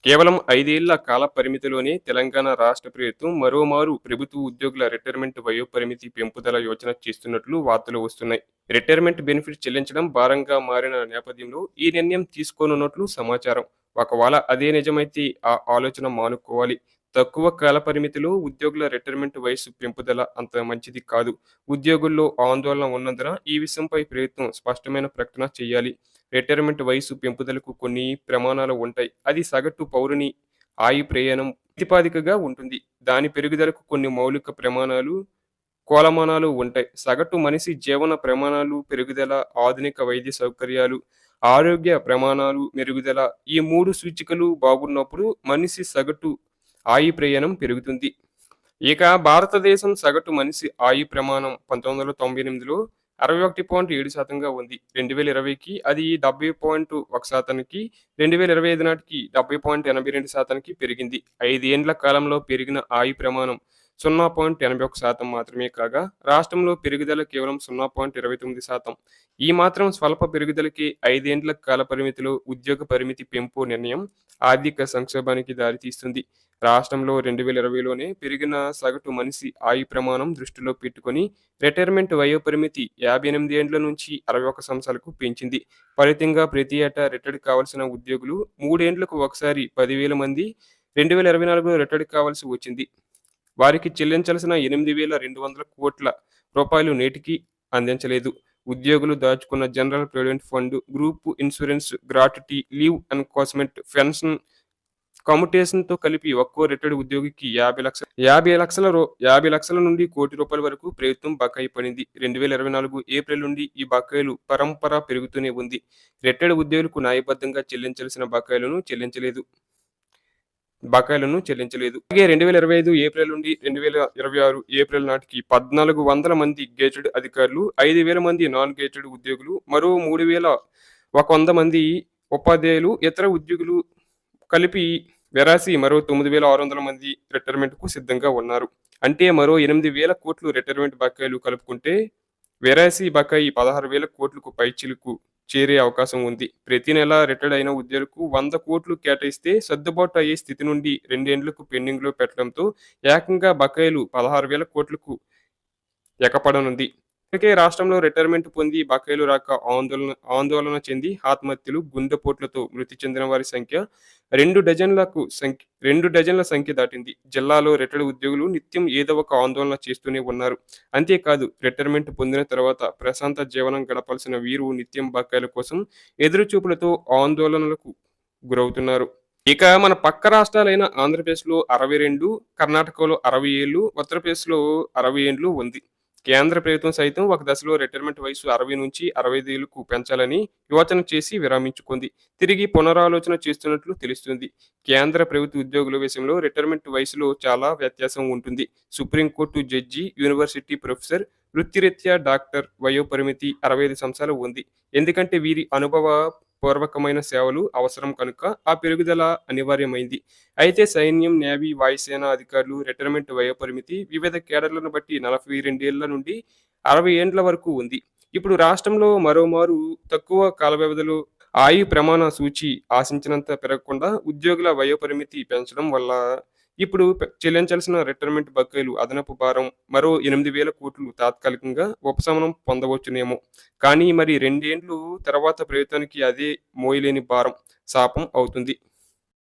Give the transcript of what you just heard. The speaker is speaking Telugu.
కేవలం 5 ఏళ్ల కాల పరిమితిలోనే తెలంగాణ రాష్ట్ర ప్రభుత్వం మరోమారు ప్రభుత్వ ఉద్యోగుల రిటైర్మెంట్ వయోపరిమితి పెంపుదల యోచన చేస్తున్నట్లు వార్తలు వస్తున్నాయి. రిటైర్మెంట్ బెనిఫిట్ చెల్లించడం భారంగా మారిన నేపథ్యంలో ఈ నిర్ణయం తీసుకోనున్నట్లు సమాచారం. ఒకవేళ అదే నిజమైతే ఆ ఆలోచన మానుకోవాలి. తక్కువ కాల పరిమితిలో ఉద్యోగుల రిటైర్మెంట్ వయసు పెంపుదల అంత మంచిది కాదు. ఉద్యోగుల్లో ఆందోళన ఉన్నందున ఈ విషయంపై ప్రభుత్వం స్పష్టమైన ప్రకటన చేయాలి. రిటైర్మెంట్ వయసు పెంపుదలకు కొన్ని ప్రమాణాలు ఉంటాయి. అది సగటు పౌరుని ఆయు ప్రయాణం ప్రాతిపదికగా ఉంటుంది. దాని పెరుగుదలకు కొన్ని మౌలిక ప్రమాణాలు, కొలమానాలు ఉంటాయి. సగటు మనిషి జీవన ప్రమాణాలు పెరుగుదల, ఆధునిక వైద్య సౌకర్యాలు, ఆరోగ్య ప్రమాణాలు మెరుగుదల ఈ 3 సూచికలు బాగున్నప్పుడు మనిషి సగటు ఆయు ప్రయాణం పెరుగుతుంది. ఇక భారతదేశం సగటు మనిషి ఆయు ప్రమాణం 1998లో 61.7%గా ఉంది. 2020కి అది 70.1%కి, 2025 నాటికి 70.82%కి పెరిగింది. 5 ఏండ్ల కాలంలో పెరిగిన ఆయు ప్రమాణం 0.81% మాత్రమే కాగా, రాష్ట్రంలో పెరుగుదల కేవలం 0.29%. ఈ మాత్రం స్వల్ప పెరుగుదలకే 5 ఏండ్ల కాల పరిమితిలో ఉద్యోగ పరిమితి పెంపు నిర్ణయం ఆర్థిక సంక్షోభానికి దారితీస్తుంది. రాష్ట్రంలో 2020లోనే పెరిగిన సగటు మనిషి ఆయు ప్రమాణం దృష్టిలో పెట్టుకొని రిటైర్మెంట్ వయోపరిమితి 58 ఏండ్ల నుంచి 61 సంవత్సరాలకు పెంచింది. ఫలితంగా ప్రతి ఏటా రిటైర్డ్ కావాల్సిన ఉద్యోగులు 3 ఏండ్లకు ఒకసారి 10,000 మంది 2024లో రిటైర్డ్ కావాల్సి వచ్చింది. వారికి చెల్లించాల్సిన 8,200 కోట్ల రూపాయలు నేటికీ అందించలేదు. ఉద్యోగులు దాచుకున్న general provident fund, group insurance, gratuity, leave encashment, pension కమ్యుటేషన్‌తో కలిపి ఒక్కో రిటైర్డ్ ఉద్యోగికి 50 లక్షల నుండి ₹1,00,00,000 వరకు ప్రభుత్వం బకాయి పడింది. 2024 ఏప్రిల్ నుండి ఈ బకాయిలు పరంపర పెరుగుతూనే ఉంది. రిటైర్డ్ ఉద్యోగులకు న్యాయబద్ధంగా చెల్లించాల్సిన బకాయిలను చెల్లించలేదు. అలాగే 2025 ఏప్రిల్ నుండి 2026 ఏప్రిల్ నాటికి 1,400 మంది గెజెటెడ్ అధికారులు, 5,000 మంది నాన్ గెజెటెడ్ ఉద్యోగులు, మరో 3,100 మంది ఉపాధ్యాయులు, ఇతర ఉద్యోగులు కలిపి వెరాసి మరో 9,600 మంది రిటైర్మెంట్‌కు సిద్ధంగా ఉన్నారు. అంటే మరో 8,000 కోట్లు రిటైర్మెంట్ బకాయిలు కలుపుకుంటే వెరాసి బకాయి 16,000 కోట్లకు పైచిలుకు చేరే అవకాశం ఉంది. ప్రతి నెల రిటైర్డ్ అయిన ఉద్యోగులకు 100 కోట్లు కేటాయిస్తే సర్దుబాటు అయ్యే స్థితి నుండి 2 ఏండ్లకు పెండింగ్‌లో పెట్టడంతో ఏకంగా బకాయిలు 16,000 కోట్లకు ఎగపడనుంది. ఇప్పటికే రాష్ట్రంలో రిటైర్మెంట్ పొంది బకాయిలు రాక ఆందోళన చెంది ఆత్మహత్యలు, గుండెపోట్లతో మృతి చెందిన వారి సంఖ్య 2 డజన్ల సంఖ్య దాటింది. జిల్లాలో రిటైర్డ్ ఉద్యోగులు నిత్యం ఏదో ఒక ఆందోళన చేస్తూనే ఉన్నారు. అంతేకాదు రిటైర్మెంట్ పొందిన తర్వాత ప్రశాంత జీవనం గడపాల్సిన వీరు నిత్యం బకాయిల కోసం ఎదురుచూపులతో ఆందోళనలకు గురవుతున్నారు. ఇక మన పక్క రాష్ట్రాలైన ఆంధ్రప్రదేశ్‌లో 62, కర్ణాటకలో 60 ఏళ్లు, ఉత్తరప్రదేశ్‌లో 60 ఏండ్లు ఉంది. కేంద్ర ప్రభుత్వం సైతం ఒక దశలో రిటైర్మెంట్ వయసు 60 నుంచి 65 ఏళ్లకు పెంచాలని యోచన చేసి విరమించుకుంది. తిరిగి పునరాలోచన చేస్తున్నట్లు తెలుస్తుంది. కేంద్ర ప్రభుత్వ ఉద్యోగుల విషయంలో రిటైర్మెంట్ వయసులో చాలా వ్యత్యాసం ఉంటుంది. సుప్రీంకోర్టు జడ్జి, యూనివర్సిటీ ప్రొఫెసర్, వృత్తిరీత్యా డాక్టర్ వయోపరిమితి 65 సంవత్సరాలు ఉంది. ఎందుకంటే వీరి అనుభవ పూర్వకమైన సేవలు అవసరం కనుక ఆ పెరుగుదల అనివార్యమైంది. అయితే సైన్యం, నేవీ, వాయుసేన అధికారులు రిటైర్మెంట్ వయోపరిమితి వివిధ కేడర్లను బట్టి 42 ఏళ్ల నుండి 60 ఏండ్ల వరకు ఉంది. ఇప్పుడు రాష్ట్రంలో మరోమారు తక్కువ కాల వ్యవధిలో ఆయు ప్రమాణ సూచి ఆశించినంత పెరగకుండా ఉద్యోగుల వయోపరిమితి పెంచడం వల్ల ఇప్పుడు చెల్లించాల్సిన రిటైర్మెంట్ బకాయిలు అదనపు భారం మరో 8,000 కోట్లు తాత్కాలికంగా ఉపశమనం పొందవచ్చునేమో. కానీ మరి 2 ఏండ్లు తర్వాత ప్రభుత్వానికి అదే మోయలేని భారం, శాపం అవుతుంది.